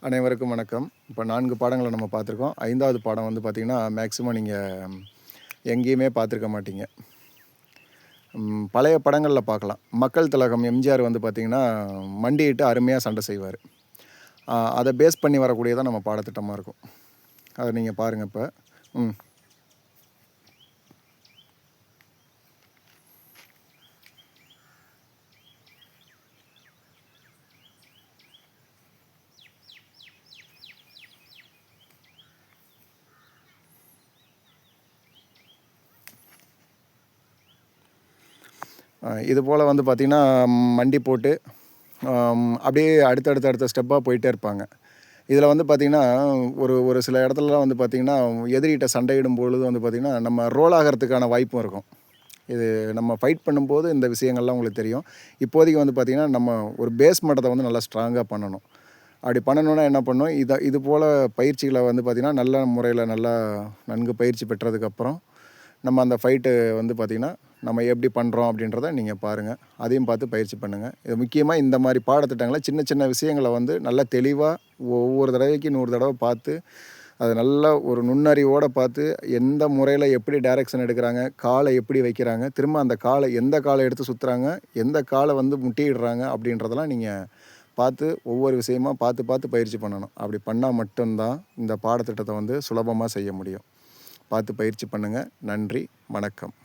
அனைவருக்கும் வணக்கம். இப்போ 4 பாடங்கள நம்ம பார்த்துருக்கோம். 5வது பாடம் வந்து பார்த்தீங்கன்னா, மேக்ஸிமம் நீங்க எங்கேயுமே பார்த்துருக்க மாட்டீங்க. பழைய படங்கள்ல பார்க்கலாம். மக்கள் திலகம் எம்ஜிஆர் வந்து பார்த்தீங்கன்னா, மண்டியிட்டு அருமையா சண்டை செய்வாரு. அத பேஸ் பண்ணி வரக்கூடியதான் நம்ம பாடத்திட்டமா இருக்கும். அத நீங்க பாருங்க இப்ப. ம். இதுபோல வந்து பார்த்தீங்கன்னா, மண்டி போட்டு அப்படியே அடுத்த ஸ்டெப்பா போயிட்டே இருப்பாங்க. இதில வந்து பார்த்தீங்கன்னா, ஒரு ஒரு சில இடத்துலலாம் வந்து பார்த்தீங்கன்னா, எதிரிட்ட சண்டையிடும் பொழுது வந்து பார்த்தீங்கன்னா, நம்ம ரோல் ஆகறதுக்கான வாய்ப்பும் இருக்கும். இது நம்ம ஃபைட் பண்ணும்போது இந்த விஷயங்கள்லாம் உங்களுக்கு தெரியும். இப்போதைக்கு வந்து பார்த்தீங்கன்னா, நம்ம ஒரு பேஸ் மட்டத்த வந்து நல்லா ஸ்ட்ராங்கா பண்ணணும். அப்படி பண்ணணும்னா என்ன பண்ணணும், இது போல பயிற்சிகள வந்து பார்த்தீங்கன்னா, நல்ல முறையில நல்லா நன்கு பயிற்சி பெற்றதுக்கப்புறம், நம்ம அந்த ஃபைட்டு வந்து பார்த்தீங்கன்னா, நம்ம எப்படி பண்ணுறோம் அப்படின்றத நீங்க பாருங்க. அதையும் பார்த்து பயிற்சி பண்ணுங்க. இது முக்கியமா இந்த மாரி பாடத்திட்டங்கள சின்ன சின்ன விஷயங்கள வந்து நல்லா தெளிவா ஒவ்வொரு தடவைக்கு 100 தடவ பார்த்து, அத நல்லா ஒரு நுண்ணறிவோட பார்த்து, எந்த முறையில எப்படி டைரக்ஷன் எடுக்குறாங்க, கால எப்படி வைக்கிறாங்க, திரும்ப அந்த எந்த கால எடுத்து சுத்துறாங்க, எந்த கால வந்து முட்டியிடுறாங்க அப்படின்றதெல்லாம் நீங்க பார்த்து ஒவ்வொரு விஷயமா பார்த்து பார்த்து பயிற்சி பண்ணணும். அப்படி பண்ணா மட்டும் தான் இந்த பாடத்திட்டத்த வந்து சுலபமா செய்ய முடியும். பார்த்து பயிற்சி பண்ணுங்க. நன்றி. வணக்கம்.